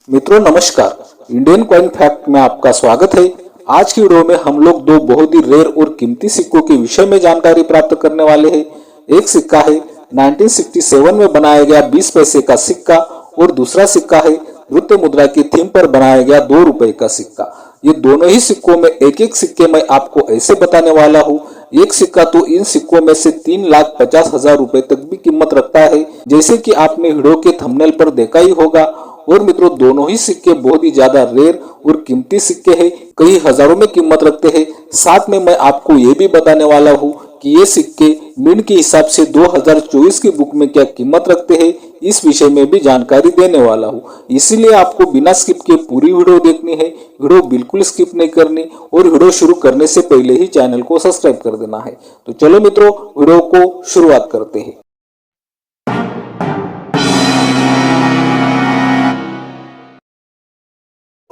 मित्रों नमस्कार, Indian coin fact में आपका स्वागत है। आज की वीडियो में हम लोग दो बहुत ही रेयर और कीमती सिक्कों के विषय में जानकारी प्राप्त करने वाले हैं। एक सिक्का है 1967 में बनाया गया 20 पैसे का सिक्का और दूसरा सिक्का है नृत्य मुद्रा की थीम पर बनाया गया 2 रुपए का सिक्का। ये दोनों ही सिक्कों में एक एक सिक्के मैं आपको ऐसे बताने वाला हूँ। एक सिक्का तो इन सिक्कों में से 3,50,000 रुपए तक भी कीमत रखता है, जैसे कि आपने वीडियो के थंबनेल पर देखा ही होगा। और मित्रों दोनों ही सिक्के बहुत ही ज्यादा रेयर और कीमती सिक्के हैं, कई हजारों में कीमत रखते हैं। साथ में मैं आपको ये भी बताने वाला हूँ कि ये सिक्के मिंट के हिसाब से 2024 की बुक में क्या कीमत रखते हैं, इस विषय में भी जानकारी देने वाला हूँ। इसीलिए आपको बिना स्किप के पूरी वीडियो देखनी है, वीडियो बिल्कुल स्किप नहीं करनी और वीडियो शुरू करने से पहले ही चैनल को सब्सक्राइब कर देना है। तो चलो मित्रों वीडियो को शुरुआत करते हैं।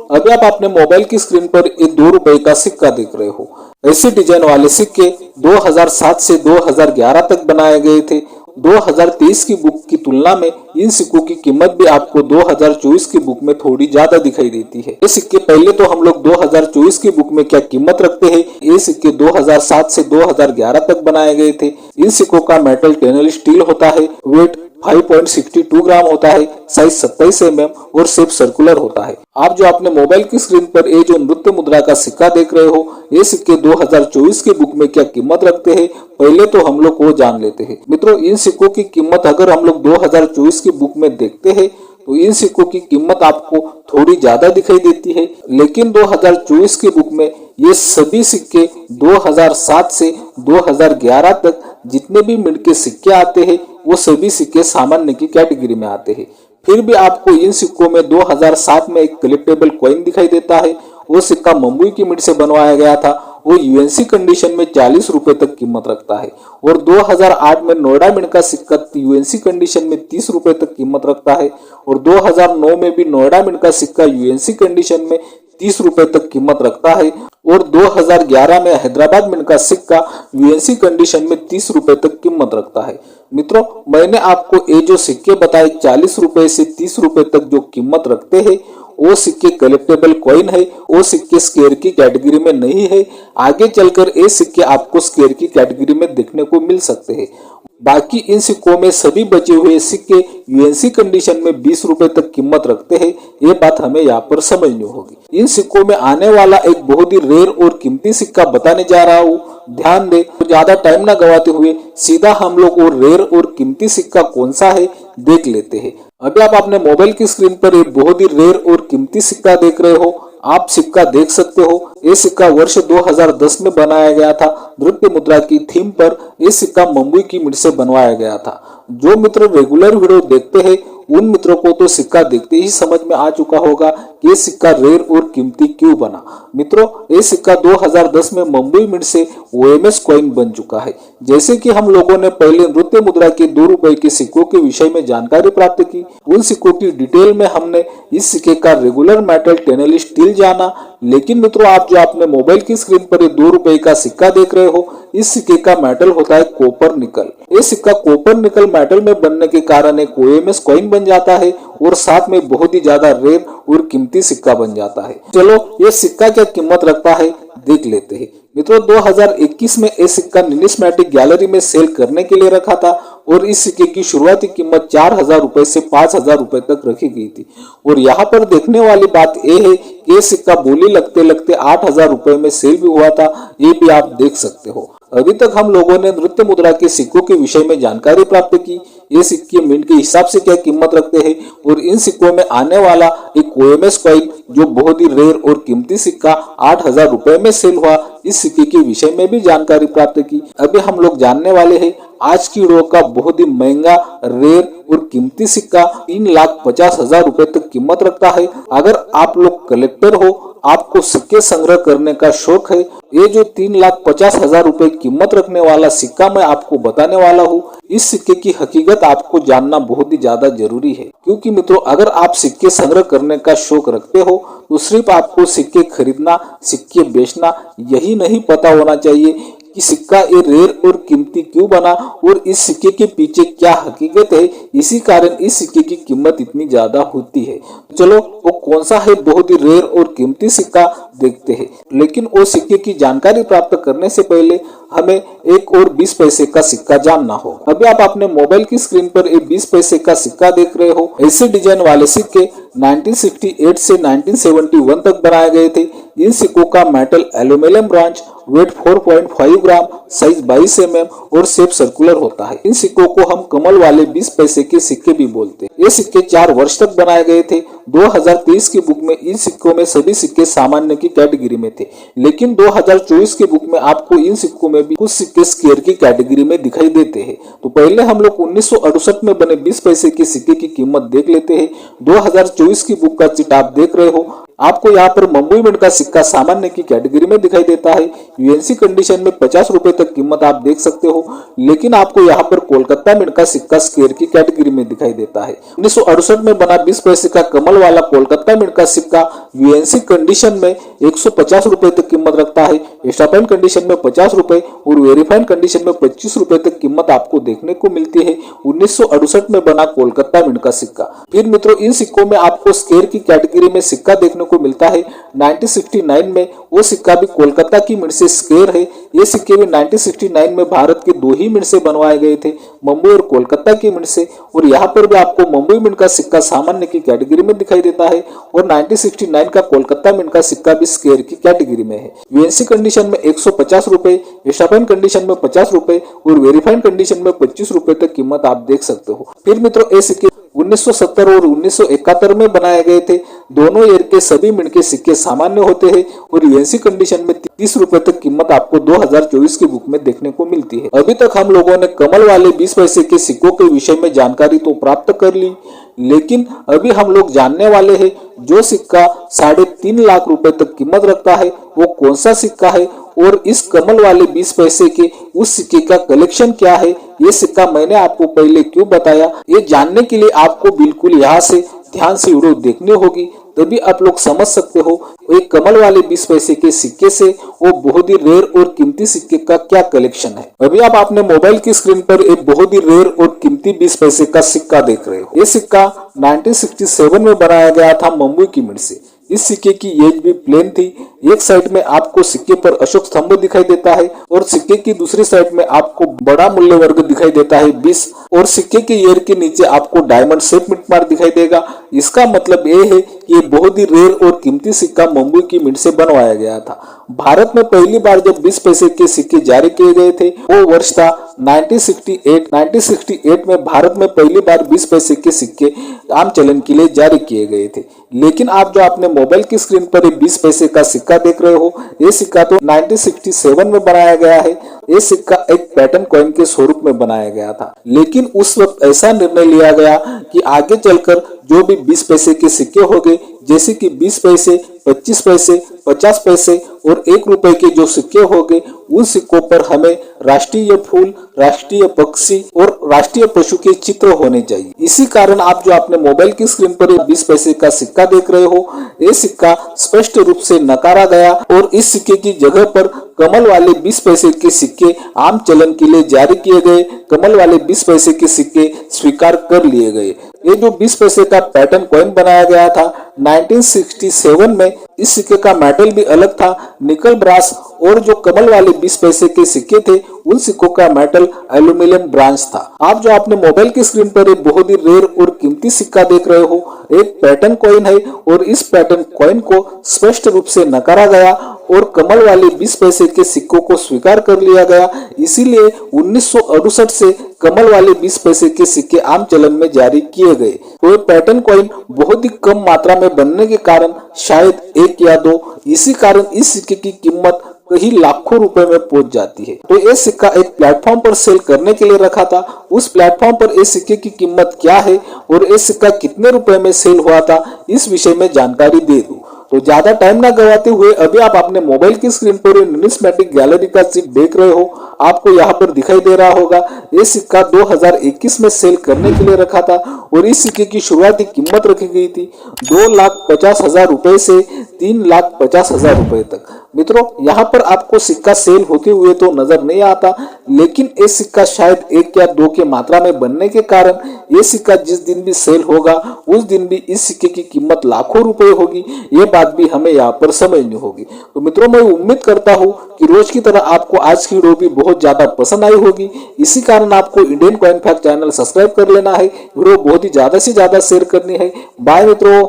अभी आप अपने मोबाइल की स्क्रीन पर ये 2 रुपए का सिक्का देख रहे हो। ऐसे डिजाइन वाले सिक्के 2007 से 2011 तक बनाए गए थे। 2023 की बुक की तुलना में इन सिक्कों की कीमत भी आपको 2024 की बुक में थोड़ी ज्यादा दिखाई देती है। ये सिक्के पहले तो हम लोग 2024 की बुक में क्या कीमत रखते हैं। ये सिक्के 2007 से 2011 तक बनाए गए थे। इन सिक्कों का मेटल स्टेनलेस स्टील होता है, वेट 5.62 ग्राम होता है, साइज 27 mm और शेप सर्कुलर होता है। आप जो अपने मोबाइल की स्क्रीन पर ये जो नृत्य मुद्रा का सिक्का देख रहे हो, ये सिक्के 2024 की बुक में क्या कीमत रखते हैं, पहले तो हम लोग वो जान लेते हैं। मित्रों इन सिक्कों की कीमत अगर हम लोग 2024 की बुक में देखते हैं तो इन सिक्कों की कीमत आपको थोड़ी ज्यादा दिखाई देती है, लेकिन 2024 की बुक में ये सभी सिक्के 2007 से 2011 तक जितने भी मिंट के सिक्के आते हैं वो सभी सिक्के सामान्य की कैटेगरी में आते हैं। फिर भी आपको इन सिक्कों में 2007 में एक कलेक्टेबल कॉइन दिखाई देता है। वो सिक्का मुंबई की मिंट से बनवाया गया था। वो यूएनसी कंडीशन में 40 रुपए तक कीमत रखता है। और 2008 में नोएडा मिंट का सिक्का यूएनसी कंडीशन में 30 रुपए तक कीमत रखता है। और 2009 में भी नोएडा मिंट का सिक्का यूएनसी कंडीशन में 30 रुपए तक कीमत रखता है। और 2011 में हैदराबाद मिंट का सिक्का यूएनसी कंडीशन में 30 रुपए तक कीमत रखता है। मित्रों मैंने आपको ये जो सिक्के बताए 40 रुपए से 30 रुपए तक जो कीमत रखते हैं वो सिक्के कलेक्टेबल कॉइन है। वो सिक्के स्केयर की कैटेगरी में नहीं है। आगे चलकर ये सिक्के आपको स्केयर की कैटेगरी में देखने को मिल सकते हैं। बाकी इन सिक्कों में सभी बचे हुए सिक्के यूएनसी कंडीशन में 20 रुपए तक कीमत रखते हैं। ये बात हमें यहाँ पर समझनी होगी। इन सिक्कों में आने वाला एक बहुत ही रेयर और कीमती सिक्का बताने जा रहा हूँ, ध्यान दे। तो ज्यादा टाइम ना गवाते हुए सीधा हम लोग वो रेयर और कीमती सिक्का कौन सा है देख लेते हैं। अभी आप अपने मोबाइल की स्क्रीन पर एक बहुत ही रेयर और कीमती सिक्का देख रहे हो। आप सिक्का देख सकते हो। ये सिक्का वर्ष 2010 में बनाया गया था नृत्य मुद्रा की थीम पर। ये सिक्का मुंबई की मिंट से बनवाया गया था। जो मित्र रेगुलर वीडियो देखते हैं उन मित्रों को तो सिक्का देखते ही समझ में आ चुका होगा कि ये सिक्का रेयर और कीमती क्यों बना। मित्रों ये सिक्का 2010 में मुंबई मिंट से ओएमएस कॉइन बन चुका है। जैसे कि हम लोगों ने पहले नृत्य मुद्रा के 2 रुपए के सिक्कों के विषय में जानकारी प्राप्त की, उन सिक्कों की डिटेल में हमने इस सिक्के का रेगुलर मेटल स्टेनलेस स्टील जाना। लेकिन मित्रों आप जो अपने मोबाइल की स्क्रीन पर ये 2 रुपए का सिक्का देख रहे हो, इस सिक्के का मेटल होता है कॉपर निकल। ये सिक्का कॉपर निकल मेटल में बनने के कारण एक ओएमएस कॉइन बन जाता है और साथ में बहुत ही ज्यादा रेयर और कीमती सिक्का बन जाता है। चलो ये सिक्का क्या कीमत रखता है देख लेते हैं। मित्रों 2021 में ये सिक्का न्यूमिस्मेटिक गैलरी में सेल करने के लिए रखा था और इस सिक्के की शुरुआती कीमत 4,000 रुपए से 5,000 रुपए तक रखी गई थी। और यहाँ पर देखने वाली बात यह है कि ये सिक्का बोली लगते लगते 8,000 रुपए में सेल भी हुआ था। ये भी आप देख सकते हो। अभी तक हम लोगों ने नृत्य मुद्रा के सिक्कों के विषय में जानकारी प्राप्त की। ये सिक्के मिंट के हिसाब से क्या कीमत रखते हैं और इन सिक्कों में आने वाला एक ओएमएस कॉइन जो बहुत ही रेयर और कीमती सिक्का 8,000 रुपए में सेल हुआ, इस सिक्के के विषय में भी जानकारी प्राप्त की। अभी हम लोग जानने वाले हैं आज की वीडियो का बहुत ही महंगा रेयर और कीमती सिक्का 3,50,000 रुपए तक कीमत रखता है। अगर आप लोग कलेक्टर हो, आपको सिक्के संग्रह करने का शौक है, ये जो 3,50,000 रुपए कीमत रखने वाला सिक्का मैं आपको बताने वाला हूँ, इस सिक्के की हकीकत आपको जानना बहुत ही ज्यादा जरूरी है। क्योंकि मित्रों अगर आप सिक्के संग्रह करने का शौक रखते हो तो सिर्फ आपको सिक्के खरीदना, सिक्के बेचना यही नहीं पता होना चाहिए कि सिक्का ये रेयर और कीमती क्यों बना और इस सिक्के के पीछे क्या हकीकत है। इसी कारण इस सिक्के की कीमत इतनी ज्यादा होती है। चलो वो कौन सा है बहुत ही रेयर और कीमती सिक्का देखते हैं। लेकिन वो सिक्के की जानकारी प्राप्त करने से पहले हमें एक और 20 पैसे का सिक्का जानना होगा। अभी आप अपने मोबाइल की स्क्रीन पर एक 20 पैसे का सिक्का देख रहे हो। ऐसे डिजाइन वाले सिक्के 1968 से 1971 तक बनाए गए थे। इन सिक्कों का मेटल एल्यूमिनियम ब्रांच, वेट 4.5 ग्राम, साइज 22 mm और शेप सर्कुलर होता है। इन सिक्कों को हम कमल वाले 20 पैसे के सिक्के भी बोलते हैं। ये सिक्के 4 वर्ष तक बनाए गए थे। 2023 की बुक में इन सिक्कों में सभी सिक्के सामान्य की कैटेगरी में थे, लेकिन 2024 की बुक में आपको इन सिक्कों में भी कुछ सिक्के स्केयर की कैटेगरी में दिखाई देते हैं। तो पहले हम लोग 1968 में बने 20 पैसे के सिक्के की कीमत देख लेते हैं। 2024 की बुक का चिट आप देख रहे हो। आपको यहाँ पर मुंबई मिंट का सिक्का सामान्य की कैटेगरी में दिखाई देता है। यूएनसी कंडीशन में 50 रुपए तक कीमत आप देख सकते हो, लेकिन आपको यहाँ पर कोलकाता मिंट का सिक्का स्केयर की कैटेगरी में दिखाई देता है। 1968 में बना 20 पैसे का कमल वाला कोलकाता मिंट का सिक्का यूएनसी कंडीशन में 150 रुपए तक कीमत रखता है। स्टापाइन कंडीशन में 50 रुपए और वेरीफाइड कंडीशन में 25 रुपए तक कीमत आपको देखने को मिलती है 1968 में बना कोलकाता मिंट का सिक्का। फिर मित्रों, इन सिक्कों में आपको स्केयर की कैटेगरी में सिक्का देखने को मिलता है। 1969 में वो सिक्का भी कोलकाता की मिंट से स्केयर है। ये सिक्के भी 1969 में भारत के 2 ही मिंट से बनवाए गए थे, मुंबई और कोलकाता की मिंट से। और यहाँ पर भी आपको मुंबई मिंट का सिक्का सामान्य की कैटेगरी में दिखाई देता है और 1969 का कोलकाता मिंट का सिक्का भी स्केयर की कैटेगरी में है। यूएनसी कंडीशन में 150 रुपए, स्टापाइन कंडीशन में 50 रुपए और वेरीफाइड कंडीशन में 25 रुपए तक कीमत आप देख सकते हो। फिर मित्रों, ये सिक्के 1970 और 1971 में बनाए गए थे। दोनों ईयर के सभी मिंट के सिक्के सामान्य होते हैं और यूएनसी कंडीशन में 30 रुपए तक कीमत आपको 2024 की बुक में देखने को मिलती है। अभी तक हम लोगों ने कमल वाले 20 पैसे के सिक्कों के विषय में जानकारी तो प्राप्त कर ली, लेकिन अभी हम लोग जानने वाले हैं जो सिक्का 3.5 लाख रुपए तक कीमत रखता है वो कौन सा सिक्का है और इस कमल वाले 20 पैसे के उस सिक्के का कलेक्शन क्या है। ये सिक्का मैंने आपको पहले क्यों बताया, ये जानने के लिए आपको बिल्कुल यहाँ से ध्यान से वीडियो देखनी होगी, तभी आप लोग समझ सकते हो एक कमल वाले 20 पैसे के सिक्के से वो बहुत ही रेयर और कीमती सिक्के का क्या कलेक्शन है। अभी आप अपने मोबाइल की स्क्रीन पर एक बहुत ही रेयर और कीमती 20 पैसे का सिक्का देख रहे हो। ये सिक्का 1967 में बनाया गया था मुंबई की मिंट से। इस सिक्के की एज भी प्लेन थी। एक साइड में आपको सिक्के पर अशोक स्तंभ दिखाई देता है और सिक्के की दूसरी साइड में आपको बड़ा मूल्य वर्ग दिखाई देता है 20 और सिक्के के ईयर के नीचे आपको डायमंड शेप मिंट मार्क दिखाई देगा। इसका मतलब ये है कि ये बहुत ही रेयर और कीमती सिक्का मुंबई की मिंट से बनवाया गया था। भारत में पहली बार जब 20 पैसे के सिक्के जारी किए गए थे वो वर्ष था 1968 में भारत में पहली बार 20 पैसे के सिक्के आम चलन के लिए जारी किए गए थे। लेकिन आप जो अपने मोबाइल की स्क्रीन पर 20 पैसे का सिक्का देख रहे हो, ये सिक्का तो 1967 में बनाया गया है। ये सिक्का एक पैटर्न कॉइन के स्वरूप में बनाया गया था, लेकिन उस वक्त ऐसा निर्णय लिया गया कि आगे चलकर जो भी 20 पैसे के सिक्के होंगे, जैसे कि 20 पैसे, 25 पैसे, 50 पैसे और 1 रुपए के जो सिक्के होंगे, उन सिक्कों पर हमें राष्ट्रीय फूल, राष्ट्रीय पक्षी और राष्ट्रीय पशु के चित्र होने चाहिए। इसी कारण आप जो अपने मोबाइल की स्क्रीन पर 20 पैसे का सिक्का देख रहे हो, ये सिक्का स्पष्ट रूप से नकारा गया और इस सिक्के की जगह पर कमल वाले 20 पैसे के सिक्के आम चलन के लिए जारी किए गए। कमल वाले 20 पैसे के सिक्के स्वीकार कर लिए गए। ये जो 20 पैसे का पैटर्न कॉइन बनाया गया था 1967 में, इस सिक्के का मेटल भी अलग था, निकल ब्रास, और जो कमल वाले 20 पैसे के सिक्के थे उन सिक्कों का मेटल एल्यूमिनियम ब्रांच था। आप जो अपने मोबाइल की स्क्रीन पर एक बहुत ही रेयर और कीमती सिक्का देख रहे हो, एक पैटर्न कॉइन है और इस पैटर्न कॉइन को स्पष्ट रूप से नकारा गया और कमल वाले 20 पैसे के सिक्कों को स्वीकार कर लिया गया। इसीलिए 1968 से कमल वाले 20 पैसे के सिक्के आम चलन में जारी किए गए। तो पैटर्न कॉइन बहुत ही कम मात्रा में बनने के कारण शायद 1 या 2, इसी कारण इस सिक्के की कीमत कई लाखों रुपए में पहुंच जाती है। तो ये सिक्का एक प्लेटफॉर्म पर सेल करने के लिए रखा था। उस प्लेटफॉर्म पर इस सिक्के की कीमत क्या है और ये सिक्का कितने रुपए में सेल हुआ था, इस विषय में जानकारी दे दूं। तो ज्यादा टाइम ना गवाते हुए अभी आप अपने मोबाइल की स्क्रीन पर न्यूमिस्मेटिक गैलरी का चिट देख रहे हो। आपको यहाँ पर दिखाई दे रहा होगा ये सिक्का 2021 में सेल करने के लिए रखा था और इस सिक्के की शुरुआती कीमत रखी गई थी 2,50,000 रुपए से 3,50,000 रुपए तक। मित्रों यहाँ पर आपको सिक्का सेल होते हुए तो नजर नहीं आता, लेकिन ये सिक्का शायद 1 या 2 के मात्रा में बनने के कारण ये सिक्का जिस दिन भी सेल होगा उस दिन भी इस सिक्के की कीमत लाखों रुपए होगी। ये बात भी हमें यहाँ पर समझनी होगी। तो मित्रों मैं उम्मीद करता हूँ कि रोज की तरह आपको आज की वीडियो भी बहुत ज्यादा पसंद आई होगी। इसी कारण आपको Indian coin fact channel subscribe कर लेना है, वीडियो बहुत ही ज्यादा से ज्यादा शेयर करनी है। बाय मित्रों।